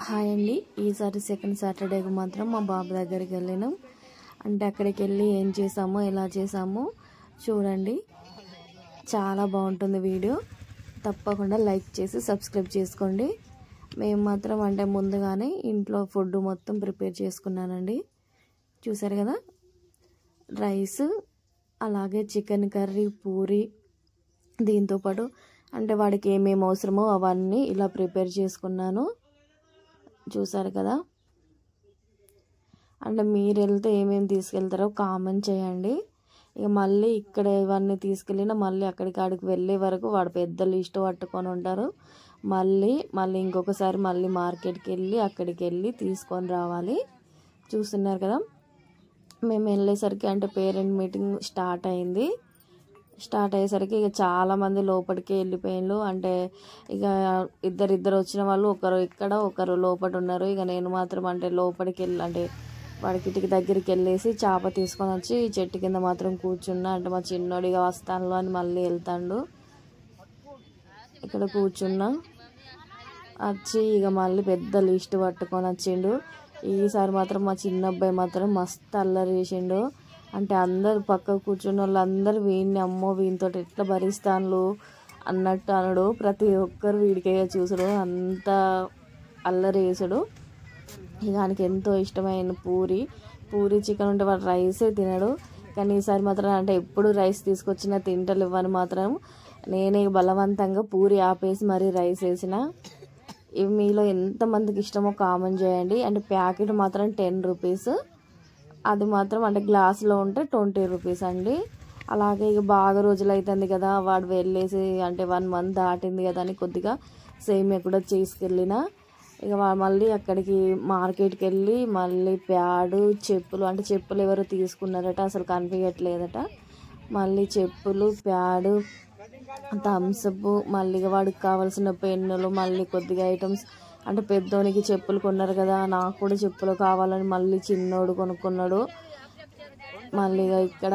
Hi అండి. ఈసారి second సాటర్డేకి మాత్రం మా బాబు దగ్గరికి వెళ్ళినాం. అంటే అక్కడికి వెళ్ళి ఏం చేసామో ఎలా చేసామో చూడండి. చాలా బాగుంటుంది వీడియో. తప్పకుండా లైక్ చేసి సబ్స్క్రైబ్ చేసుకోండి. మేము మాత్రం అంటే ముందుగానే ఇంట్లో ఫుడ్ మొత్తం ప్రిపేర్ చేసుకున్నానండి. చూసారు కదా, రైస్ అలాగే చికెన్ కర్రీ, పూరి, దీంతోపాటు అంటే వాడికి ఏమేమి అవసరమో అవన్నీ ఇలా ప్రిపేర్ చేసుకున్నాను. చూసారు కదా. అంటే మీరు వెళ్తే ఏమేమి తీసుకెళ్తారో కామెంట్ చేయండి. ఇక మళ్ళీ ఇక్కడ ఇవన్నీ తీసుకెళ్ళినా మళ్ళీ అక్కడికి వెళ్ళే వరకు వాడు పెద్ద లిస్ట్ పట్టుకొని ఉంటారు. మళ్ళీ ఇంకొకసారి మళ్ళీ మార్కెట్కి వెళ్ళి అక్కడికి వెళ్ళి తీసుకొని రావాలి. చూస్తున్నారు కదా, మేము వెళ్ళేసరికి అంటే పేరెంట్ మీటింగ్ స్టార్ట్ అయ్యేసరికి ఇక చాలామంది లోపలికి వెళ్ళిపోయారు. అంటే ఇక ఇద్దరు వచ్చిన వాళ్ళు ఒకరు ఇక్కడ ఒకరు లోపల ఉన్నారు. ఇక నేను మాత్రం అంటే లోపలికి వెళ్ళి అంటే వాడికి ఇంటికి దగ్గరికి వెళ్ళేసి చేప తీసుకొని వచ్చి చెట్టు కింద మాత్రం కూర్చున్నా. అంటే మా చిన్నోడిగా వస్తాను అని మళ్ళీ వెళ్తాడు. ఇక్కడ కూర్చున్నా. వచ్చి ఇక మళ్ళీ పెద్ద లిస్ట్ పట్టుకొని వచ్చిండు. ఈసారి మాత్రం మా చిన్న అబ్బాయి మాత్రం మస్తు అల్లరి చేసిండు. అంటే అందరు పక్క కూర్చున్న వాళ్ళందరూ వీడిని అమ్మో వీనితో ఎట్లా భరిస్తాను అన్నట్టు అనడు. ప్రతి ఒక్కరు వీడికే చూసుడు, అంత అల్లరి వేసుడు. ఇక ఆయనకి ఎంతో ఇష్టమైన పూరి చికెన్ ఉంటే వాడు రైసే తినడు. కానీ ఈసారి మాత్రం అంటే ఎప్పుడు రైస్ తీసుకొచ్చినా తింటలు ఇవ్వని మాత్రం నేనే బలవంతంగా పూరి ఆపేసి మరీ రైస్ వేసిన. ఇవి మీలో ఎంతమందికి ఇష్టమో కామెంట్ చేయండి. అంటే ప్యాకెట్ మాత్రం 10 రూపీస్, అది మాత్రం అంటే గ్లాసులో ఉంటే 20 రూపీస్ అండి. అలాగే ఇక బాగా రోజులు అవుతుంది కదా, వాడు వెళ్ళేసి అంటే 1 మంత్ దాటింది కదా అని కొద్దిగా సేమియా కూడా చేసుకెళ్ళిన. ఇక మళ్ళీ అక్కడికి మార్కెట్కి వెళ్ళి మళ్ళీ ప్యాడు, చెప్పులు, అంటే చెప్పులు ఎవరు తీసుకున్నారట అసలు కనిపించట్లేదట. మళ్ళీ చెప్పులు, ప్యాడు, థమ్స్అప్, మళ్ళీ వాడికి కావాల్సిన పెన్నులు, మళ్ళీ కొద్దిగా ఐటమ్స్. అంటే పెద్దోనికి చెప్పులు కొన్నారు కదా, నాకు కూడా చెప్పులు కావాలని మళ్ళీ చిన్నోడు కొనుక్కున్నాడు. మళ్ళీ ఇక్కడ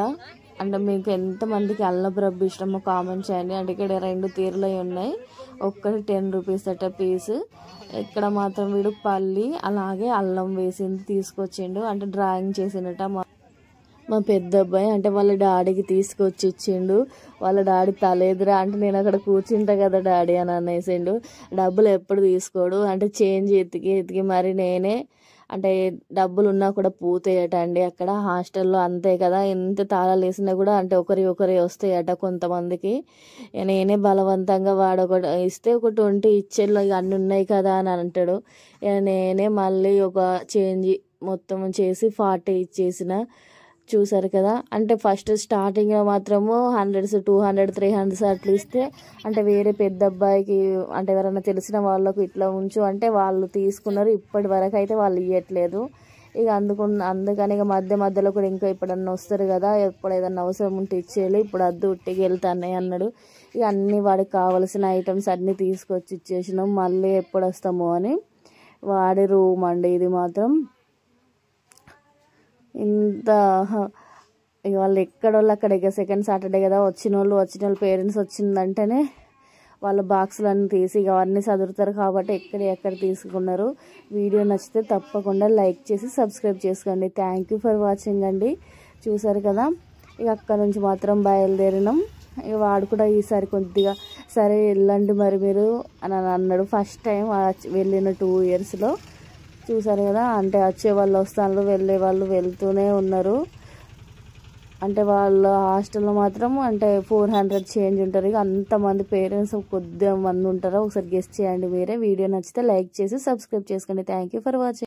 అంటే మీకు ఎంతమందికి అల్లపు రబ్బు ఇష్టమో కామెంట్ చేయండి. అంటే ఇక్కడ 2 తీరులు ఉన్నాయి. ఒక్కటి 10 రూపీస్ అట పీస్. ఇక్కడ మాత్రం వీడు పల్లి అలాగే అల్లం వేసింది తీసుకొచ్చిండు. అంటే డ్రాయింగ్ చేసినట మా పెద్ద అబ్బాయి. అంటే వాళ్ళ డాడీకి తీసుకొచ్చి ఇచ్చిండు. వాళ్ళ డాడీ తలేదురా అంటే నేను అక్కడ కూర్చుంటా కదా డాడీ అని అనేసిండు. డబ్బులు ఎప్పుడు తీసుకోడు. అంటే చేంజ్ ఎతికి మరి నేనే అంటే డబ్బులు ఉన్నా కూడా పూతాయట అండి. అక్కడ హాస్టల్లో అంతే కదా, ఎంత తాళాలు వేసినా కూడా అంటే ఒకరి వస్తాయట కొంతమందికి. నేనే బలవంతంగా వాడు ఒకటి ఇస్తే ఒక 20 ఇచ్చేళ్ళు అన్నీ ఉన్నాయి కదా అని అంటాడు. నేనే మళ్ళీ ఒక చేంజ్ మొత్తం చేసి 40 ఇచ్చేసిన. చూసారు కదా. అంటే ఫస్ట్ స్టార్టింగ్లో మాత్రము 100s, 200, 300 అట్లా ఇస్తే అంటే వేరే పెద్ద అబ్బాయికి అంటే ఎవరైనా తెలిసిన వాళ్ళకు ఇట్లా ఉంచు అంటే వాళ్ళు తీసుకున్నారు. ఇప్పటి వరకు అయితే వాళ్ళు ఇవ్వట్లేదు. ఇక అందుకని ఇక మధ్యలో కూడా ఇంకా ఎప్పుడన్నా వస్తారు కదా, ఎప్పుడు ఏదన్నా అవసరం ఉంటే ఇచ్చేయాలి, ఇప్పుడు అద్దు ఉట్టికి వెళ్తానే అన్నాడు. ఇక అన్నీ వాడికి కావాల్సిన ఐటమ్స్ అన్నీ తీసుకొచ్చి ఇచ్చేసినాం. మళ్ళీ ఎప్పుడు వస్తామో అని. వాడి రూమ్ అండి ఇది మాత్రం. ఇంత ఇక వాళ్ళు ఎక్కడోళ్ళు అక్కడ. ఇక సెకండ్ సాటర్డే కదా, వచ్చిన వాళ్ళు పేరెంట్స్ వచ్చిందంటేనే వాళ్ళ బాక్సులన్నీ తీసి ఇక అవన్నీ చదువుతారు కాబట్టి ఎక్కడ తీసుకున్నారు. వీడియో నచ్చితే తప్పకుండా లైక్ చేసి సబ్స్క్రైబ్ చేసుకోండి. థ్యాంక్ యూ ఫర్ వాచింగ్ అండి. చూసారు కదా. ఇక అక్కడ నుంచి మాత్రం బయలుదేరినాం. ఇక వాడు కూడా ఈసారి కొద్దిగా సరే వెళ్ళండి మరి మీరు అని అన్నాడు. ఫస్ట్ టైం వెళ్ళిన 2 ఇయర్స్లో. చూసారు కదా. అంటే వచ్చే వాళ్ళు వస్తారు, వెళ్ళే వాళ్ళు వెళ్తూనే ఉన్నారు. అంటే వాళ్ళ హాస్టల్లో మాత్రం అంటే 400 చేంజ్ ఉంటారు. ఇక అంతమంది పేరెంట్స్ కొద్దిగా మంది ఉంటారు. ఒకసారి గెస్ట్ చేయండి మీరే. వీడియో నచ్చితే లైక్ చేసి సబ్స్క్రైబ్ చేసుకోండి. Thank you for watching.